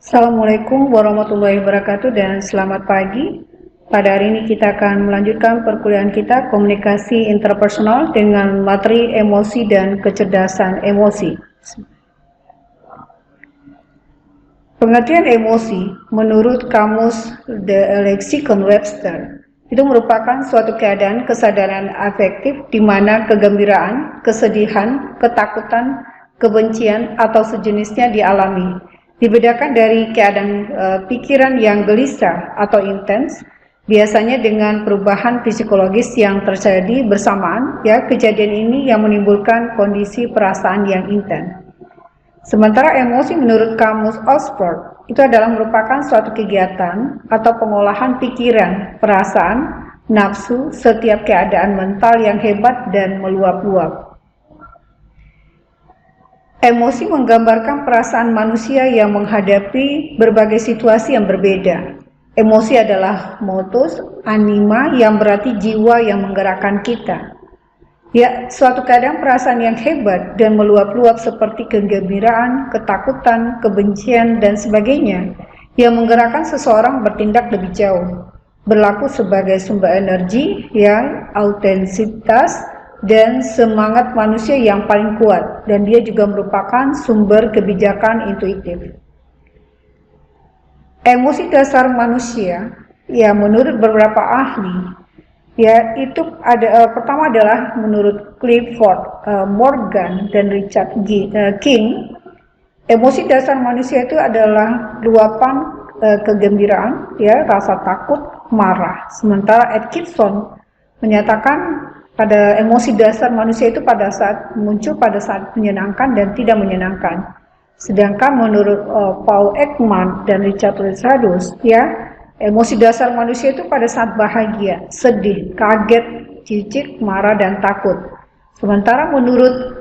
Assalamualaikum warahmatullahi wabarakatuh dan selamat pagi. Pada hari ini kita akan melanjutkan perkuliahan kita komunikasi interpersonal dengan materi emosi dan kecerdasan emosi. Pengertian emosi menurut kamus The Lexicon Webster itu merupakan suatu keadaan kesadaran afektif di mana kegembiraan, kesedihan, ketakutan, kebencian atau sejenisnya dialami. Dibedakan dari keadaan pikiran yang gelisah atau intens, biasanya dengan perubahan psikologis yang terjadi bersamaan, kejadian ini yang menimbulkan kondisi perasaan yang intens. Sementara emosi menurut kamus Oxford itu adalah merupakan suatu kegiatan atau pengolahan pikiran, perasaan, nafsu, setiap keadaan mental yang hebat dan meluap-luap. Emosi menggambarkan perasaan manusia yang menghadapi berbagai situasi yang berbeda. Emosi adalah motus, anima yang berarti jiwa yang menggerakkan kita. Suatu keadaan perasaan yang hebat dan meluap-luap seperti kegembiraan, ketakutan, kebencian, dan sebagainya yang menggerakkan seseorang bertindak lebih jauh. Berlaku sebagai sumber energi, autentisitas, dan semangat manusia yang paling kuat, dan dia juga merupakan sumber kebijakan intuitif. Emosi dasar manusia, menurut beberapa ahli, itu pertama adalah menurut Clifford Morgan dan Richard King, emosi dasar manusia itu adalah luapan kegembiraan, rasa takut, marah. Sementara Atkinson menyatakan pada emosi dasar manusia itu muncul pada saat menyenangkan dan tidak menyenangkan. Sedangkan menurut Paul Ekman dan Richard Lizardus, emosi dasar manusia itu pada saat bahagia, sedih, kaget, jijik, marah, dan takut. Sementara menurut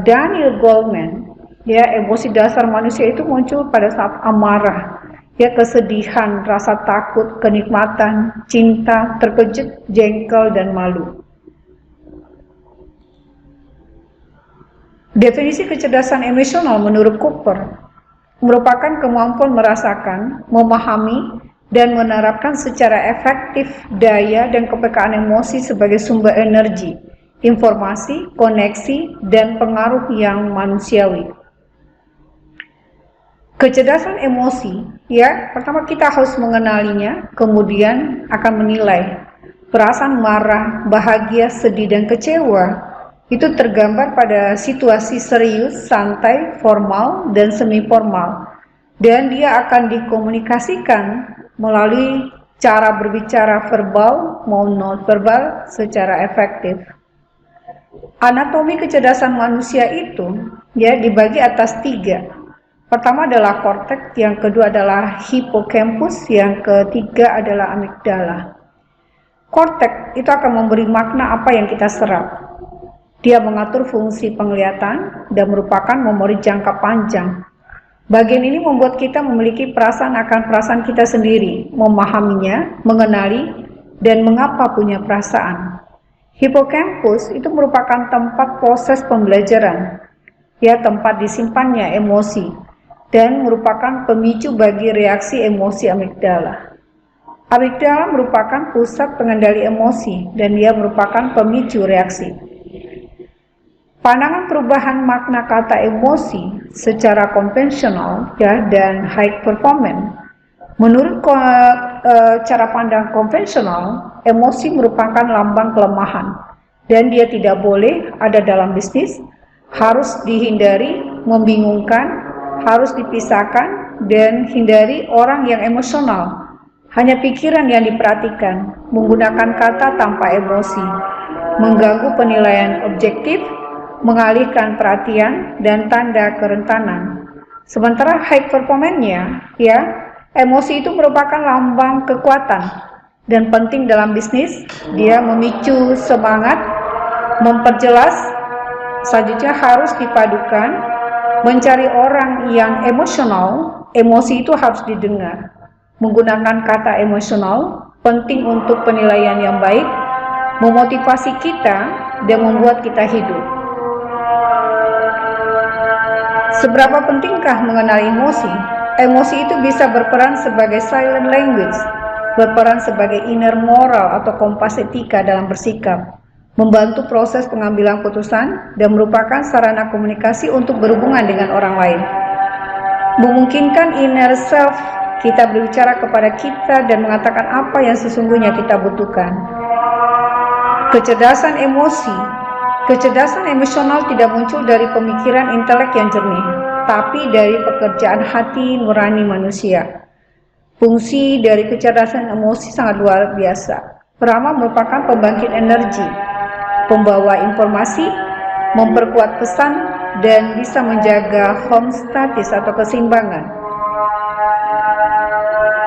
Daniel Goleman, emosi dasar manusia itu muncul pada saat amarah, kesedihan, rasa takut, kenikmatan, cinta, terkejut, jengkel, dan malu. Definisi kecerdasan emosional menurut Cooper merupakan kemampuan merasakan, memahami, dan menerapkan secara efektif daya dan kepekaan emosi sebagai sumber energi, informasi, koneksi, dan pengaruh yang manusiawi. Kecerdasan emosi, pertama kita harus mengenalinya, kemudian akan menilai. Perasaan marah, bahagia, sedih, dan kecewa itu tergambar pada situasi serius, santai, formal, dan semi formal, dan dia akan dikomunikasikan melalui cara berbicara verbal maupun non-verbal secara efektif. Anatomi kecerdasan manusia itu dibagi atas 3. Pertama adalah korteks, yang kedua adalah hipokampus, yang ketiga adalah amigdala. Korteks itu akan memberi makna apa yang kita serap. Dia mengatur fungsi penglihatan dan merupakan memori jangka panjang. Bagian ini membuat kita memiliki perasaan akan perasaan kita sendiri, memahaminya, mengenali, dan mengapa punya perasaan. Hipokampus itu merupakan tempat proses pembelajaran, tempat disimpannya emosi, dan merupakan pemicu bagi reaksi emosi amigdala. Amigdala merupakan pusat pengendali emosi, dan dia merupakan pemicu reaksi. Pandangan perubahan makna kata emosi secara konvensional dan high performance. Menurut cara pandang konvensional, emosi merupakan lambang kelemahan dan dia tidak boleh ada dalam bisnis, harus dihindari, membingungkan, harus dipisahkan, dan hindari orang yang emosional. Hanya pikiran yang diperhatikan, menggunakan kata tanpa emosi, mengganggu penilaian objektif, mengalihkan perhatian, dan tanda kerentanan. Sementara high performance-nya, emosi itu merupakan lambang kekuatan dan penting dalam bisnis. Dia memicu semangat, memperjelas, selanjutnya harus dipadukan, mencari orang yang emosional. Emosi itu harus didengar, menggunakan kata emosional, penting untuk penilaian yang baik, memotivasi kita, dan membuat kita hidup. Seberapa pentingkah mengenali emosi? Emosi itu bisa berperan sebagai silent language, berperan sebagai inner moral atau kompas etika dalam bersikap, membantu proses pengambilan putusan, dan merupakan sarana komunikasi untuk berhubungan dengan orang lain. Memungkinkan inner self kita berbicara kepada kita dan mengatakan apa yang sesungguhnya kita butuhkan. Kecerdasan emosi, kecerdasan emosional tidak muncul dari pemikiran intelek yang jernih, tapi dari pekerjaan hati nurani manusia. Fungsi dari kecerdasan emosi sangat luar biasa. Pertama, merupakan pembangkit energi, pembawa informasi, memperkuat pesan, dan bisa menjaga homeostatis atau keseimbangan.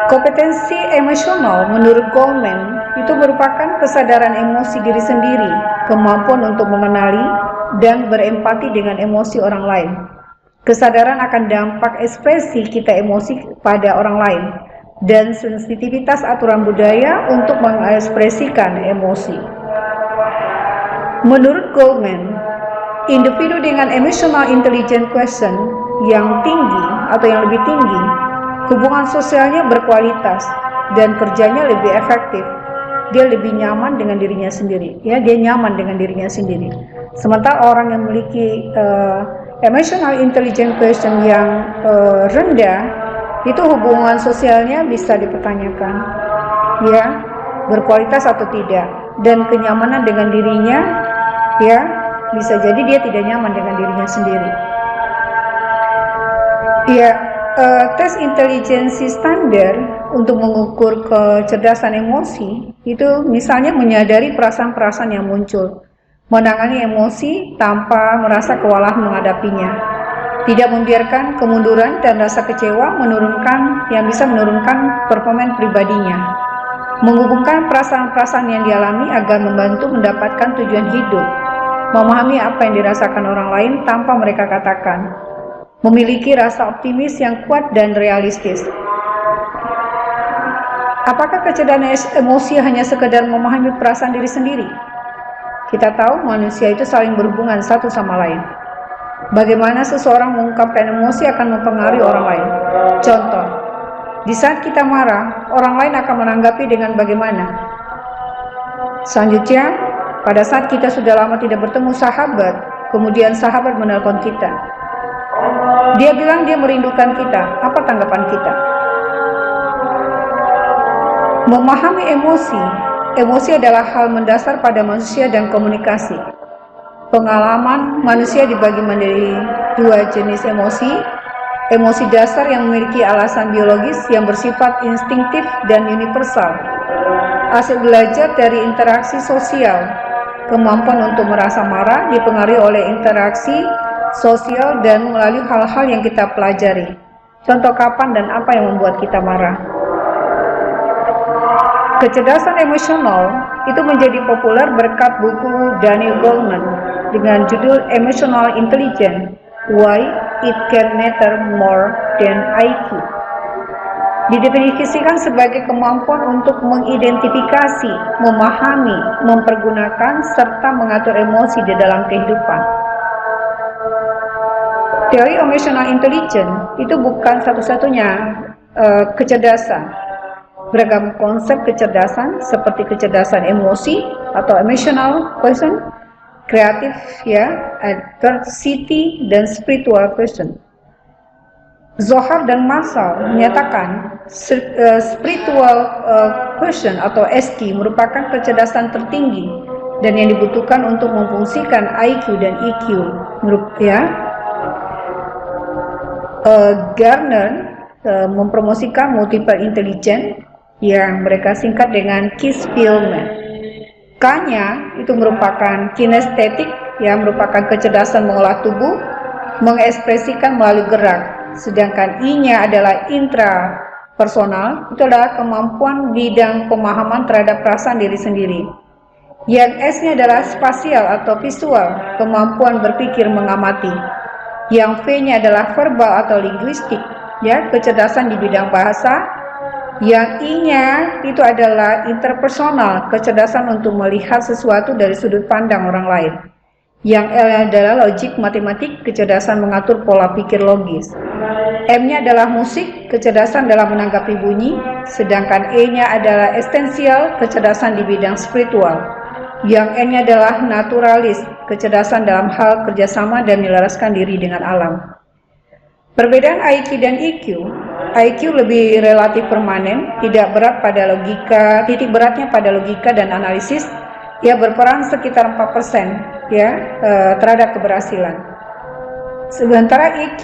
Kompetensi emosional menurut Goleman itu merupakan kesadaran emosi diri sendiri, kemampuan untuk mengenali dan berempati dengan emosi orang lain. Kesadaran akan dampak ekspresi kita emosi pada orang lain, dan sensitivitas aturan budaya untuk mengekspresikan emosi. Menurut Goleman, individu dengan emotional intelligence quotient yang tinggi atau yang lebih tinggi, hubungan sosialnya berkualitas dan kerjanya lebih efektif. Dia lebih nyaman dengan dirinya sendiri, ya, dia nyaman dengan dirinya sendiri. Sementara orang yang memiliki emotional intelligence quotient yang rendah, itu hubungan sosialnya bisa dipertanyakan, ya, berkualitas atau tidak, dan kenyamanan dengan dirinya, ya, bisa jadi dia tidak nyaman dengan dirinya sendiri. Ya, tes intelijensi standar untuk mengukur kecerdasan emosi itu misalnya menyadari perasaan-perasaan yang muncul, menangani emosi tanpa merasa kewalahan menghadapinya, tidak membiarkan kemunduran dan rasa kecewa yang bisa menurunkan performa pribadinya, menghubungkan perasaan-perasaan yang dialami agar membantu mendapatkan tujuan hidup, memahami apa yang dirasakan orang lain tanpa mereka katakan, memiliki rasa optimis yang kuat dan realistis. Apakah kecerdasan emosi hanya sekedar memahami perasaan diri sendiri? Kita tahu manusia itu saling berhubungan satu sama lain. Bagaimana seseorang mengungkapkan emosi akan mempengaruhi orang lain. Contoh, di saat kita marah, orang lain akan menanggapi dengan bagaimana. Selanjutnya, pada saat kita sudah lama tidak bertemu sahabat, kemudian sahabat menelpon kita. Dia bilang dia merindukan kita. Apa tanggapan kita? Memahami emosi. Emosi adalah hal mendasar pada manusia dan komunikasi. Pengalaman manusia dibagi menjadi dua jenis emosi. Emosi dasar yang memiliki alasan biologis yang bersifat instingtif dan universal. Hasil belajar dari interaksi sosial. Kemampuan untuk merasa marah dipengaruhi oleh interaksi sosial dan melalui hal-hal yang kita pelajari. Contoh kapan dan apa yang membuat kita marah. Kecerdasan emosional itu menjadi populer berkat buku Daniel Goleman dengan judul Emotional Intelligence, Why It Can Matter More Than IQ. Didefinisikan sebagai kemampuan untuk mengidentifikasi, memahami, mempergunakan, serta mengatur emosi di dalam kehidupan. Teori emotional intelligence itu bukan satu-satunya kecerdasan. Beragam konsep kecerdasan seperti kecerdasan emosi atau emotional quotient, kreatif, ya, adversity, dan spiritual quotient. Zohar dan Marshall menyatakan spiritual quotient atau SQ merupakan kecerdasan tertinggi dan yang dibutuhkan untuk memfungsikan IQ dan EQ, ya. Gardner mempromosikan multiple intelligence yang mereka singkat dengan KISS-Philman. K-nya itu merupakan kinestetik, yang merupakan kecerdasan mengolah tubuh, mengekspresikan melalui gerak, sedangkan I-nya adalah intrapersonal, itu adalah kemampuan bidang pemahaman terhadap perasaan diri sendiri. Yang S-nya adalah spasial atau visual, kemampuan berpikir mengamati. Yang V-nya adalah verbal atau linguistik, ya, kecerdasan di bidang bahasa. Yang I-nya itu adalah interpersonal, kecerdasan untuk melihat sesuatu dari sudut pandang orang lain. Yang L adalah logik matematik, kecerdasan mengatur pola pikir logis. M-nya adalah musik, kecerdasan dalam menanggapi bunyi, sedangkan E-nya adalah esensial, kecerdasan di bidang spiritual. Yang N-nya adalah naturalis, kecerdasan dalam hal kerjasama dan menyelaraskan diri dengan alam. Perbedaan IQ dan EQ, IQ lebih relatif permanen, tidak berat pada logika, titik beratnya pada logika dan analisis, ia berperan sekitar 4% terhadap keberhasilan. Sementara EQ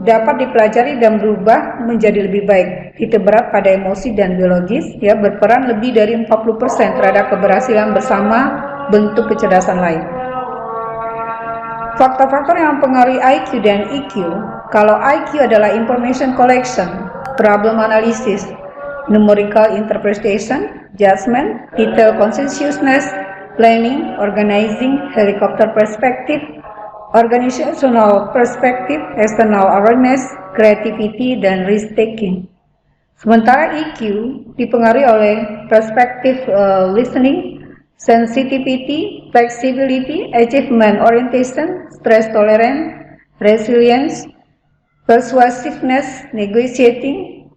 dapat dipelajari dan berubah menjadi lebih baik, titik berat pada emosi dan biologis, berperan lebih dari 40% terhadap keberhasilan bersama bentuk kecerdasan lain. Faktor-faktor yang mempengaruhi IQ dan EQ, kalau IQ adalah information collection, problem analysis, numerical interpretation, judgment, detail conscientiousness, planning, organizing, helicopter perspective, organizational perspective, external awareness, creativity, dan risk taking. Sementara EQ dipengaruhi oleh perspective listening, sensitivity, flexibility, achievement orientation, stress tolerance, resilience, persuasiveness, negotiating,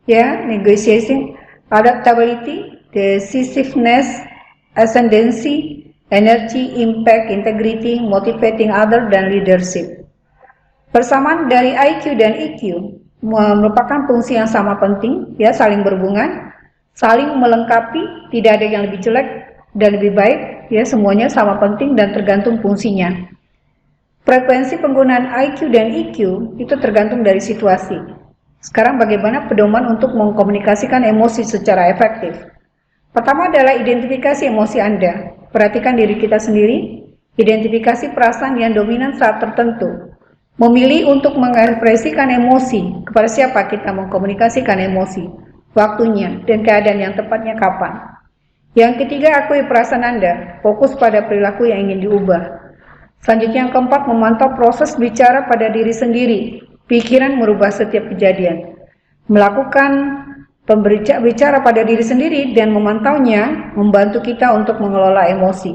adaptability, decisiveness, ascendancy, energy, impact, integrity, motivating other, dan leadership. Persamaan dari IQ dan EQ merupakan fungsi yang sama penting, saling berhubungan, saling melengkapi, tidak ada yang lebih jelek dan lebih baik, semuanya sama penting dan tergantung fungsinya. Frekuensi penggunaan IQ dan EQ itu tergantung dari situasi. Sekarang bagaimana pedoman untuk mengkomunikasikan emosi secara efektif? Pertama adalah identifikasi emosi Anda. Perhatikan diri kita sendiri, identifikasi perasaan yang dominan saat tertentu. Memilih untuk mengekspresikan emosi, kepada siapa kita mengkomunikasikan emosi, waktunya, dan keadaan yang tepatnya kapan. Yang ketiga, akui perasaan Anda, fokus pada perilaku yang ingin diubah. Selanjutnya yang keempat, memantau proses bicara pada diri sendiri, pikiran merubah setiap kejadian. Melakukan bicara pada diri sendiri dan memantaunya membantu kita untuk mengelola emosi.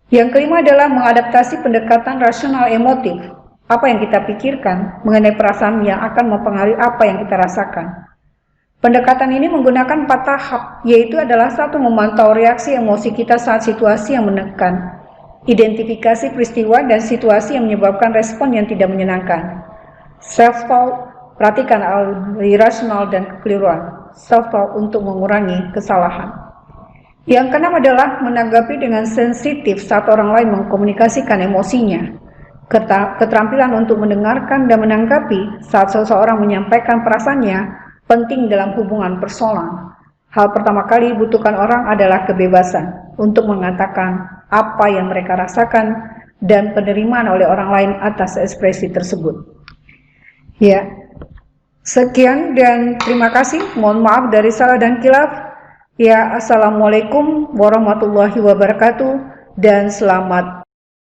Yang kelima adalah mengadaptasi pendekatan rasional emotif. Apa yang kita pikirkan mengenai perasaan yang akan mempengaruhi apa yang kita rasakan. Pendekatan ini menggunakan 4 tahap, yaitu adalah 1. Memantau reaksi emosi kita saat situasi yang menekan, identifikasi peristiwa dan situasi yang menyebabkan respon yang tidak menyenangkan, self-talk, perhatikan irasional dan kekeliruan, self-talk untuk mengurangi kesalahan. Yang keenam adalah menanggapi dengan sensitif saat orang lain mengkomunikasikan emosinya. Keterampilan untuk mendengarkan dan menanggapi saat seseorang menyampaikan perasaannya penting dalam hubungan personal. Hal pertama kali dibutuhkan orang adalah kebebasan untuk mengatakan apa yang mereka rasakan dan penerimaan oleh orang lain atas ekspresi tersebut. Sekian dan terima kasih. Mohon maaf dari salah dan khilaf. Assalamualaikum warahmatullahi wabarakatuh dan selamat